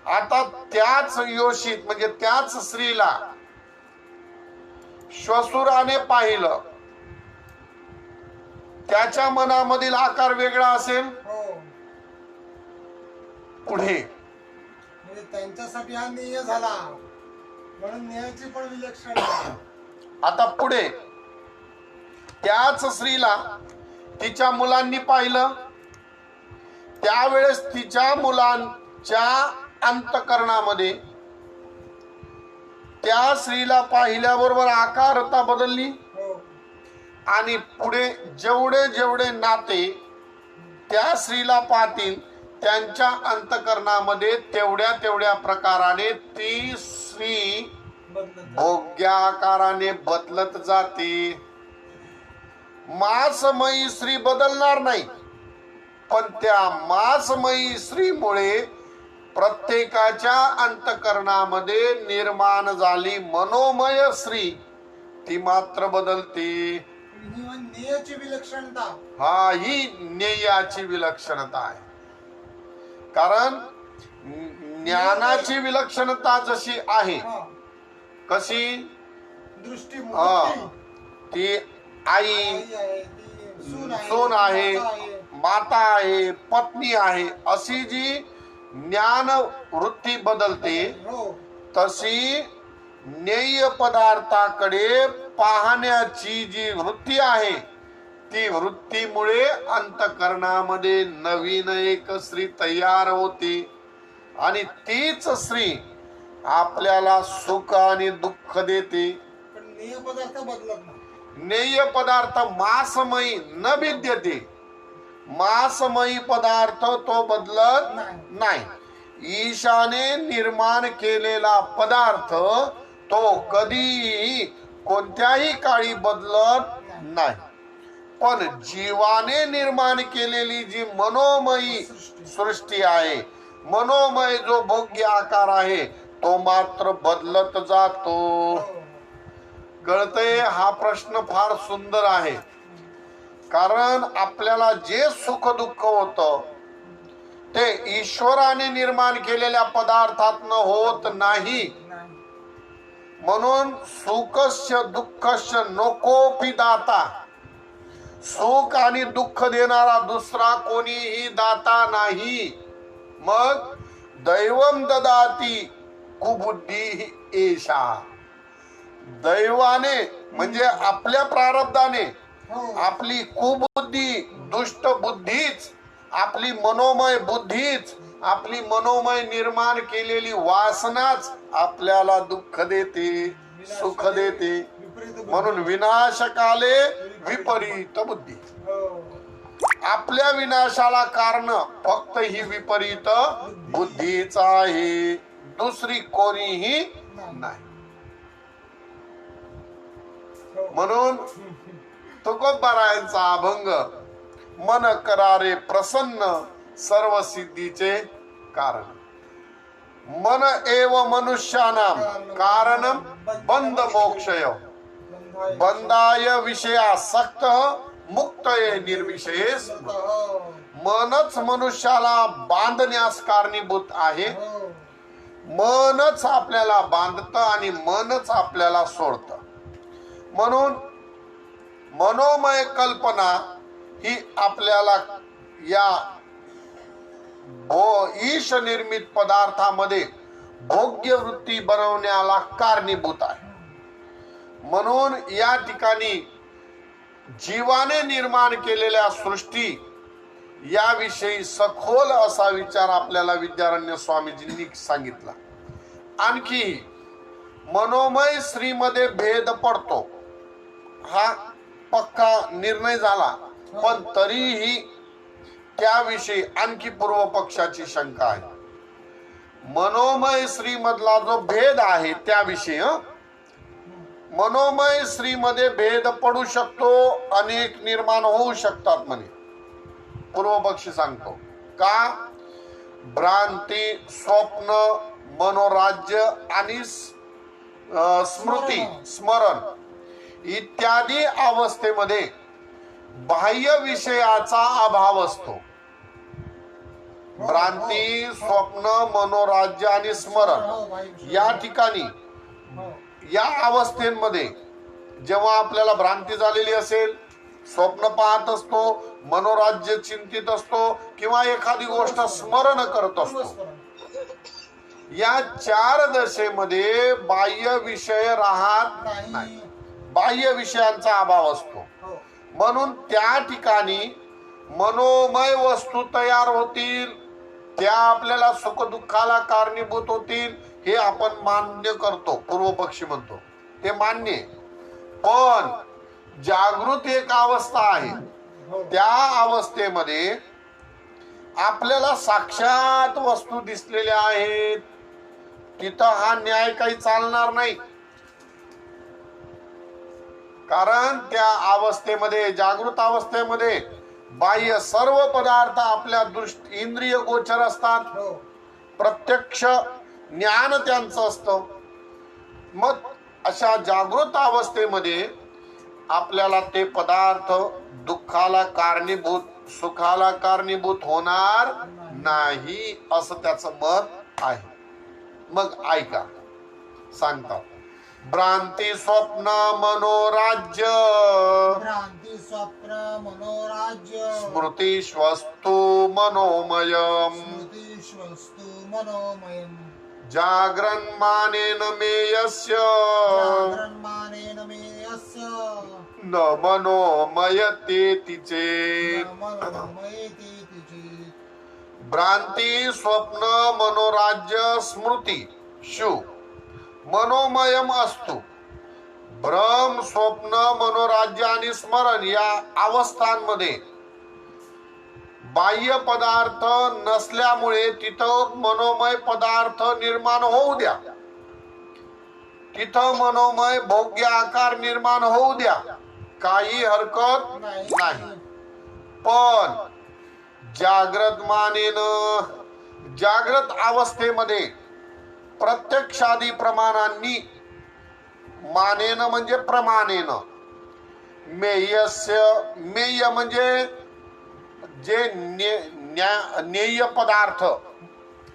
आता त्याच योषित म्हणजे त्याच स्त्रीला श्वसुराने पाहिलं, त्याच्या मनामधील आकार वेगळा असेल. पुढे म्हणजे त्यांच्यासाठी हा निय झाला, म्हणून नियाची पण विलक्षण. आता पुढे त्याच स्त्रीला तिच्या मुलांनी पाहिलं, त्यावेळेस तिच्या मुलांच्या अंतःकरणामध्ये त्या स्त्रीला पाहिल्याबरोबर आकारता बदलली हो आणि पुढे जेवढे जेवढे नाते त्या स्त्रीला पाहतील त्यांच्या अंतःकरणामध्ये तेवढ्या तेवढ्या प्रकाराने ती स्त्री बदलत भोग्या आकाराने बदलत जाते. मासमयी स्त्री बदलणार नाही, पण त्या मासमयी स्त्रीमुळे प्रत्येकाच्या अंतःकरणामध्ये निर्माण झाली मनोमय स्त्री ती मात्र बदलते. ही नेयाची विलक्षणता. हा ही ज्ञेयाची विलक्षणता आहे. कारण ज्ञानाची विलक्षणता जशी आहे, हा कशी दृष्टी हा मूर्ती. ती आई आई आहे, ती सून आहे, माता आहे. माता आहे, पत्नी आहे, अशी जी ज्ञान वृत्ती बदलते हो तशी ज्ञेय पदार्थाकडे पाहण्याची जी वृत्ती आहे ती वृत्तीमुळे अंतःकरणामध्ये नवीन एक स्त्री तयार होते आणि तीच स्त्री आपल्याला सुख आणि दुःख देते. पण नेय पदार्थ बदलत नाही. ज्ञेय पदार्थ मासमयी न भिद्यते. मासमयी पदार्थ तो बदलत नाही. ईशाने निर्माण केलेला पदार्थ तो कधीही कोणत्याही काळी बदलत नाही. पण जीवाने निर्माण केलेली जी मनोमयी सृष्टी आहे, मनोमय जो भोग्य आकार आहे तो मात्र बदलत जातो. हो. कळतंय? हा प्रश्न फार सुंदर आहे. कारण आपल्याला जे सुख दुःख होतं ते ईश्वराने निर्माण केलेल्या पदार्थातनं होत नाही. नाही. म्हणून सुखस्य दुःखस्य नकोपी दाता. सुख आणि दुःख देणारा दुसरा कोणीही दाता नाही. मग दैवम ददाती कुबुद्धी एषा. दैवाने म्हणजे आपल्या प्रारब्धाने हो. आपली कुबुद्धी, दुष्ट बुद्धीच, आपली मनोमय बुद्धीच, आपली मनोमय निर्माण केलेली वासनाच आपल्याला दुःख देते, सुख देते. विपरीत बुद्धी. म्हणून विनाशकाले विपरीत बुद्धी. हो. आपल्या विनाशाला कारण फक्त ही विपरीत बुद्धीच आहे, दुसरी कोणीही नाही. हो. म्हणून तुकोबारायांचा अभंग मन करारे प्रसन्न सर्व सिद्धीचे कारण. मन एव मनुष्यानाम कारणम बंद मोक्षय. बंदाय विषयासक्त मुक्तये निर्विशेष. हो. मनच मनुष्याला बांधण्यास कारणीभूत आहे. हो. मनच आपल्याला बांधतं आणि मनच आपल्याला सोडतं. म्हणून मनोमय कल्पना ही आपल्याला या ईश निर्मित पदार्थामध्ये भोग्य वृत्ती बनवण्याला कारणीभूत आहे. म्हणून या ठिकाणी जीवाने निर्माण केलेल्या सृष्टी याविषयी सखोल असा विचार आपल्याला विद्यारण्य स्वामीजींनी सांगितला. आणखी मनोमय स्त्रीमध्ये भेद पडतो हा पक्का निर्णय झाला, पण तरीही त्याविषयी आणखी पूर्व पक्षाची शंका आहे. मनोमय स्त्री मधला जो भेद आहे त्याविषयी मनोमय स्त्री मध्ये भेद पडू शकतो, अनेक निर्माण होऊ शकतात म्हणे. पूर्व पक्षी सांगतो का? भ्रांती, स्वप्न, मनोराज्य आणि स्मृती, स्मरण इत्यादी अवस्थेमध्ये बाह्य विषयाचा अभाव असतो. भ्रांती, स्वप्न, मनोराज्य आणि स्मरण या ठिकाणी या अवस्थेमध्ये जेव्हा आपल्याला भ्रांती झालेली असेल, स्वप्न पाहत असतो, मनोराज्य चिंतित असतो किंवा एखादी गोष्ट स्मरण करत असतो, या चार दशेमध्ये बाह्य विषय राहत नाही. बाह्य विषयांचा अभाव असतो. म्हणून त्या ठिकाणी मनोमय वस्तू तयार होतील, त्या आपल्याला सुखदुःखाला कारणीभूत होतील, हे आपण मान्य करतो. पूर्व पक्षी म्हणतो ते मान्य आहे. पण जागृत एक अवस्था आहे, हो. त्या अवस्थेमध्ये आपल्याला साक्षात वस्तू दिसलेल्या आहेत, तिथं हा न्याय काही चालणार नाही. कारण त्या अवस्थेमध्ये, जागृत अवस्थेमध्ये बाह्य सर्व पदार्थ आपल्या इंद्रिय गोचर असतात, हो. प्रत्यक्ष ज्ञान त्यांचं असतं. मग अशा जागृत अवस्थेमध्ये आपल्याला ते पदार्थ दुःखाला कारणीभूत, सुखाला कारणीभूत होणार नाही, असं त्याचं मत आहे. मग ऐका, सांगतात भ्रांती स्वप्न मनोराज्य, भ्रांती स्वप्न मनोराज्य, स्मृतीश्वस्तु मनोमयम्, स्मृतीश्वस्तु मनोमयम्, जाग्रन् मानेन मे यस्य, जागरन्मानेन मे यस्य, न मनोमयतेति चेत्. न मनोमयेति चेत्. भ्रांती स्वप्न मनोराज्य स्मृती शु मनोमयम असतो. भ्रम, स्वप्न, मनोराज्य आणि स्मरण या अवस्थांमध्ये बाह्य पदार्थ नसल्यामुळे तिथं मनोमय पदार्थ निर्माण होऊ द्या, तिथं मनोमय भोग्य आकार निर्माण होऊ द्या, काही हरकत नाही. पण जाग्रत मानेन, जाग्रत अवस्थेमध्ये प्रत्यक्षादी प्रमाणांनी, मानेन म्हणजे प्रमाणेन, मेयस्य, मेय म्हणजे जे ज्ञेय पदार्थ,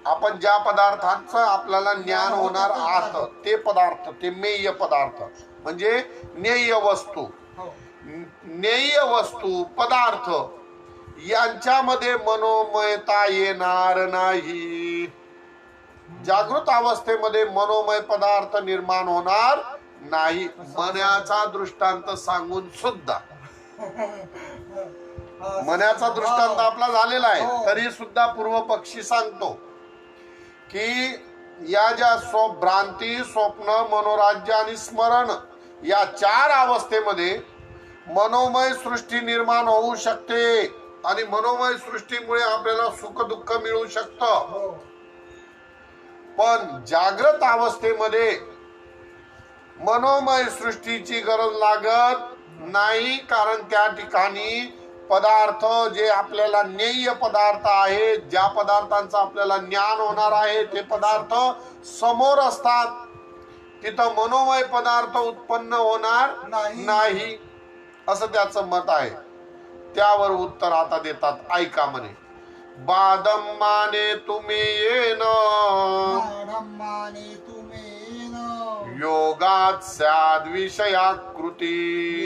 आपण ज्या पदार्थांचं आपल्याला ज्ञान होणार आत, ते पदार्थ, ते मेय पदार्थ म्हणजे ज्ञेय वस्तू. हो. ज्ञेय वस्तू पदार्थ यांच्यामध्ये मनोमयता येणार नाही. जागृत अवस्थेमध्ये मनोमय पदार्थ निर्माण होणार नाही. मनाचा दृष्टांत सांगून सुद्धा, मनाचा दृष्टांत आपला झालेला आहे, तरी सुद्धा पूर्व पक्षी सांगतो की या ज्या भ्रांती, स्वप्न, मनोराज्य आणि स्मरण या 4 अवस्थेमध्ये मनोमय सृष्टी निर्माण होऊ शकते आणि मनोमय सृष्टीमुळे आपल्याला सुख दुःख मिळू शकतं. हो. पण जागृत अवस्थेमध्ये मनोमय सृष्टीची गरज लागत नाही, कारण त्या ठिकाणी पदार्थ जे आपल्याला ज्ञेय पदार्थ आहे, ज्या पदार्थांचं आपल्याला ज्ञान होणार आहे, ते पदार्थ समोर असतात. तिथं मनोमय पदार्थ उत्पन्न होणार नाही, असं त्याचं मत आहे. त्यावर उत्तर आता देतात, ऐका म्हणे. बादम माने तुम्ही येन, माने तुम्ही योगात स्याद विषयाकृती,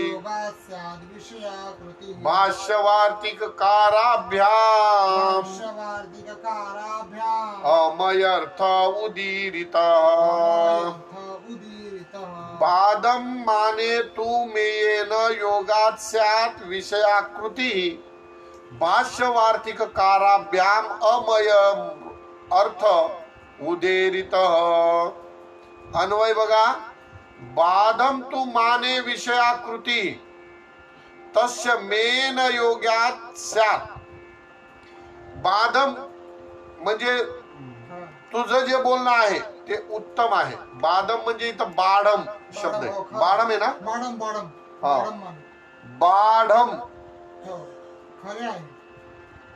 योगात स्याद विषयाकृती, भाष्यवार्तिक काराभ्याम, भाष्यवार्तिक काराभ्याम, अमयर्थ उदीरित. उदीरितः. बादम माने तू मेयेन योगात स्यात विषयाकृती, भाष्यवार्तिक काराभ्याम अमय अर्थ उदेरित. अन्वय बघा. बादम तू माने विषयाकृती तस्य मेन योगात स्यात. बादम म्हणजे तुझं जे बोलणं आहे ते उत्तम आहे. बादम म्हणजे इथं बाढम शब्द आहे. बाढम आहे ना. बाढम बाढम हा. बाढम मान. बाढम हो. खरे आहे.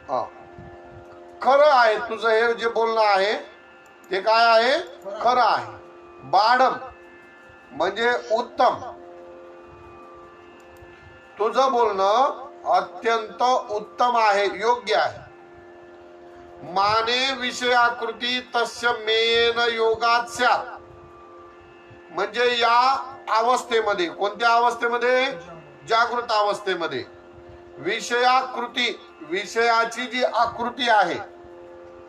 हा. खरं आहे तुझं हे जे बोलणं आहे ते काय आहे, खरं आहे. बाढम म्हणजे उत्तम. तुझं बोलणं अत्यंत उत्तम आहे, योग्य आहे. माने विषयाकृती तस्य मेन योगात स्यात्. म्हणजे या अवस्थेमध्ये, कोणत्या अवस्थेमध्ये, जागृत अवस्थेमध्ये विषयाकृती, विषयाची जी आकृती आहे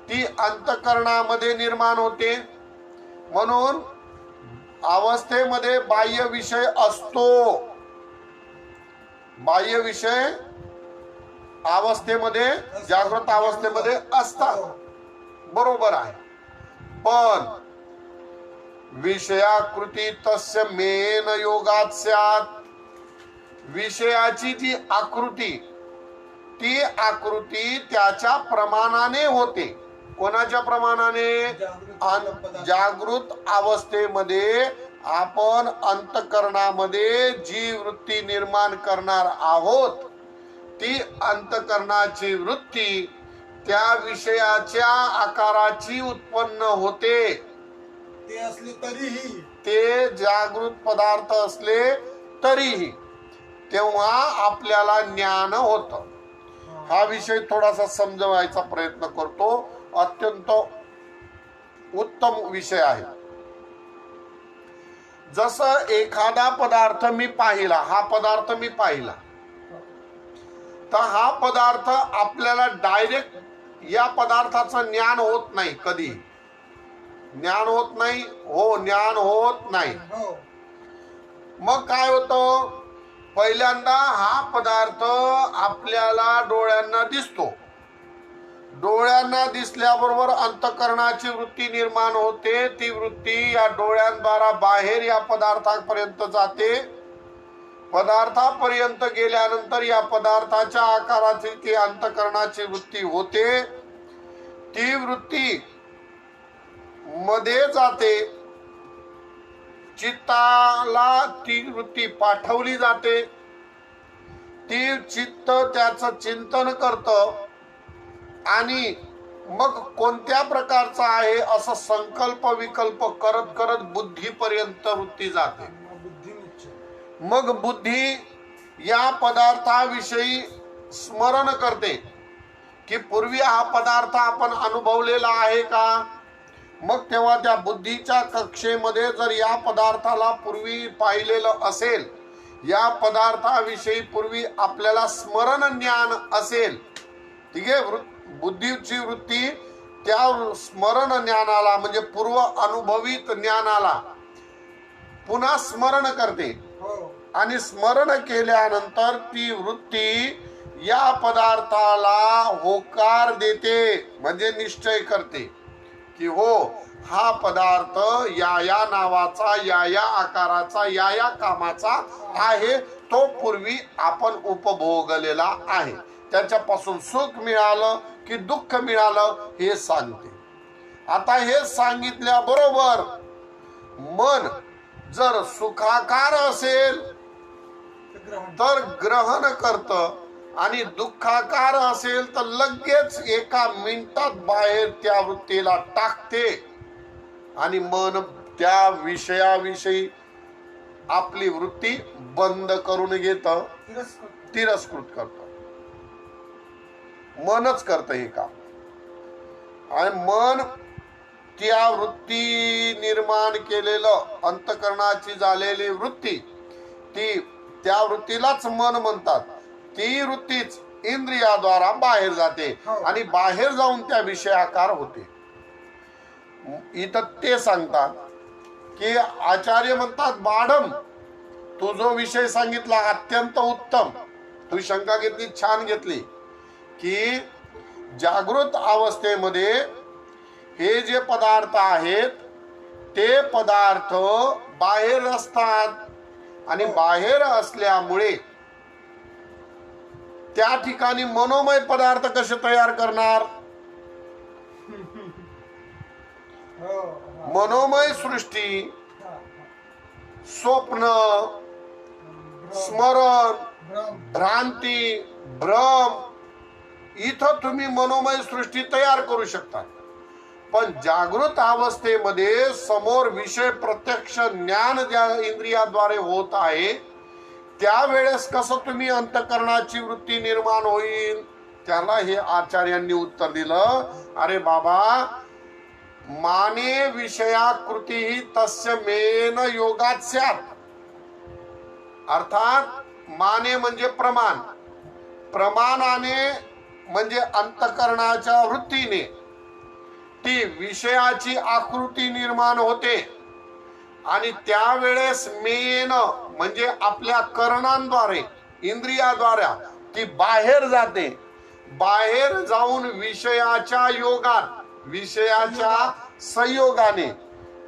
ती अंतःकरणामध्ये निर्माण होते. म्हणून अवस्थेमध्ये बाह्य विषय असतो. बाह्य विषय अवस्थेमध्ये, जागृत अवस्थेमध्ये असतात, हो. बरोबर आहे. पण विषयाकृती तस्य मेन योगात स्यात्. विषयाची जी आकृती, ती आकृती त्याच्या प्रमाणाने होते. कोणाच्या प्रमाणाने? जागृत अवस्थेमध्ये आपण अंतकरणामध्ये जी वृत्ती निर्माण करणार आहोत, ती अंतकरणाची वृत्ती त्या विषयाच्या आकाराची उत्पन्न होते. ते असले तरीही, ते जागृत पदार्थ असले तरीही तेव्हा आपल्याला ज्ञान होतं. हा विषय थोडासा समजवायचा प्रयत्न करतो. अत्यंत उत्तम विषय आहे. जसं एखादा पदार्थ मी पाहिला, हा पदार्थ मी पाहिला, तर हा पदार्थ आपल्याला डायरेक्ट या पदार्थाचं ज्ञान होत नाही. कधी ज्ञान होत नाही, हो, ज्ञान होत नाही. हो, मग काय होतं? पहिल्यांदा हा पदार्थ आपल्याला डोळ्यांना दिसतो. डोळ्यांना दिसल्याबरोबर अंतःकरणाची वृत्ती निर्माण होते. ती वृत्ती या डोळ्यांद्वारा बाहेर या पदार्थापर्यंत जाते. पदार्थापर्यंत गेल्यानंतर या पदार्थाच्या आकाराची ती अंतःकरणाची वृत्ती होते. ती वृत्ती मध्ये जाते, चित्ताला ती वृत्ती पाठवली जाते. ती चित्त त्याचं चिंतन करतं आणि मग कोणत्या प्रकारचा आहे असं संकल्प विकल्प करत करत बुद्धीपर्यंत वृत्ती जाते. बुद्धिनिश्चय. मग बुद्धी या पदार्थाविषयी स्मरण करते की पूर्वी हा पदार्थ आपण अनुभवलेला आहे का. मग तेव्हा त्या बुद्धीच्या कक्षेमध्ये जर या पदार्थाला पूर्वी पाहिलेलं असेल, या पदार्थाविषयी पूर्वी आपल्याला स्मरण ज्ञान असेल, ठीक आहे, बुद्धीची वृत्ती त्या स्मरण ज्ञानाला म्हणजे पूर्व अनुभवित ज्ञानाला पुन्हा स्मरण करते. हो, आणि स्मरण केल्यानंतर ती वृत्ती या पदार्थाला होकार देते, म्हणजे निश्चय करते की हो, हा पदार्थ या नावाचा, या आकाराचा, या कामाचा आहे. तो पूर्वी आपण उपभोगलेला आहे. त्याच्यापासून सुख मिळालं की दुःख मिळालं हे सांगते. आता हे सांगितल्याबरोबर मन जर सुखाकार असेल तर ग्रहण करतं आणि दुःखाकार असेल तर लगेच एका मिनिटात बाहेर त्या वृत्तीला टाकते आणि मन त्या विषयाविषयी आपली वृत्ती बंद करून घेतं, तिरस्कृत करतं. मनच करतं हे काम. आणि मन त्या वृत्ती निर्माण केलेलं अंतःकरणाची झालेली वृत्ती, ती त्या वृत्तीलाच मन म्हणतात. ती वृत्तीच इंद्रियाद्वारा बाहेर जाते आणि बाहेर जाऊन त्या विषयाकार होते. इथं ते सांगतात की आचार्य म्हणतात, बाढम तू जो विषय सांगितला अत्यंत उत्तम. तू शंका घेतली, छान घेतली की जागृत अवस्थेमध्ये हे जे पदार्थ आहेत ते पदार्थ बाहेर असतात आणि बाहेर असल्यामुळे त्या ठिकाणी मनोमय पदार्थ कसे तयार करणार. मनोमय सृष्टी, स्वप्न, स्मरण, भ्रांती, भ्रम, इथं तुम्ही मनोमय सृष्टी तयार करू शकता. पण जागृत अवस्थेमध्ये समोर विषय प्रत्यक्ष ज्ञान ज्या इंद्रियाद्वारे होत आहे त्यावेळेस कसं तुम्ही अंतःकरणाची वृत्ती निर्माण होईल. त्याला हे आचार्यांनी उत्तर दिलं, अरे बाबा, माने विषयाकृती ही तस्य मेन योगात स्यात्. अर्थात माने म्हणजे प्रमाण, प्रमाणाने म्हणजे अंतःकरणाच्या वृत्तीने ती विषयाची आकृती निर्माण होते आणि त्यावेळेस मेन म्हणजे आपल्या कर्णांद्वारे इंद्रियाद्वारा ती बाहेर जाते. बाहेर जाऊन विषयाच्या योगात, विषयाच्या संयोगाने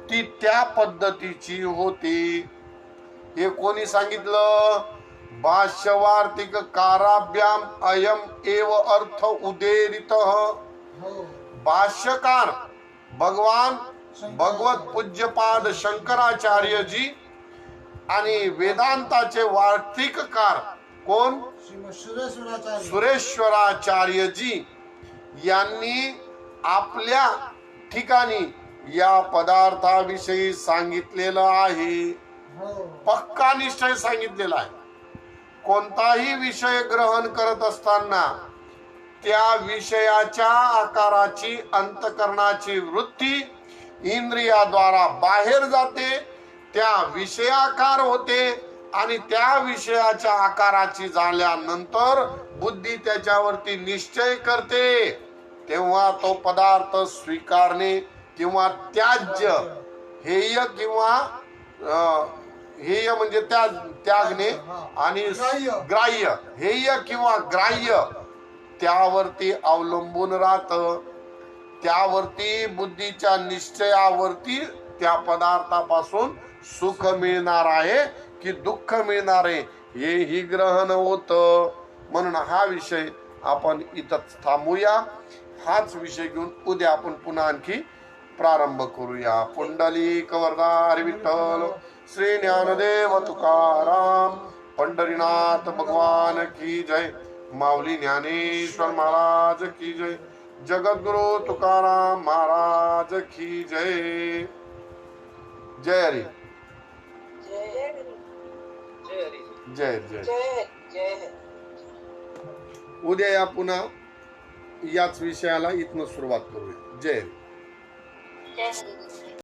ती त्या पद्धतीची होती. हे कोणी सांगितलं? भाष्यवार्तिक काराभ्याम अयम एव अर्थ उदेरित. हो. भाष्यकार भगवान भगवत पूज्यपाद शंकराचार्यजी आणि वेदांताचे वार्तिककार कोण? सुरेश्वराचार्य. सुरेश्वराचार्यजी यांनी आपल्या ठिकाणी या पदार्थाविषयी सांगितलेलं आहे. हो. पक्का निश्चय सांगितलेला आहे. कोणताही विषय ग्रहण करत असताना त्या विषयाच्या आकाराची, अंतकरणाची वृत्ती इंद्रियाद्वारा बाहेर जाते, त्या विषयाकार होते आणि त्या विषयाच्या आकाराची झाल्यानंतर बुद्धी त्याच्यावरती निश्चय करते. तेव्हा तो पदार्थ स्वीकारणे किंवा त्याज्य, हेय किंवा हेय म्हणजे त्यागणे आणि ग्राह्य, हेय किंवा ग्राह्य त्यावरती अवलंबून राहत. त्यावरती बुद्धीच्या निश्चयावरती त्या पदार्थापासून सुख मिळणार आहे की दुःख मिळणार आहे हेही ग्रहण होत. म्हणून हा विषय आपण इथंच थांबूया. हाच विषय घेऊन उद्या आपण पुन्हा आणखी प्रारंभ करूया. पुंडलिक वरदारी विठ्ठल, श्री ज्ञानदेव तुकाराम, पंढरीनाथ भगवान की जय, माऊली ज्ञानेश्वर महाराज की जय, जगद्गुरु तुकाराम महाराज की जय. जय हरी. जय जय. उद्या या पुन्हा याच विषयाला इथनं सुरुवात करूया. जय हरी.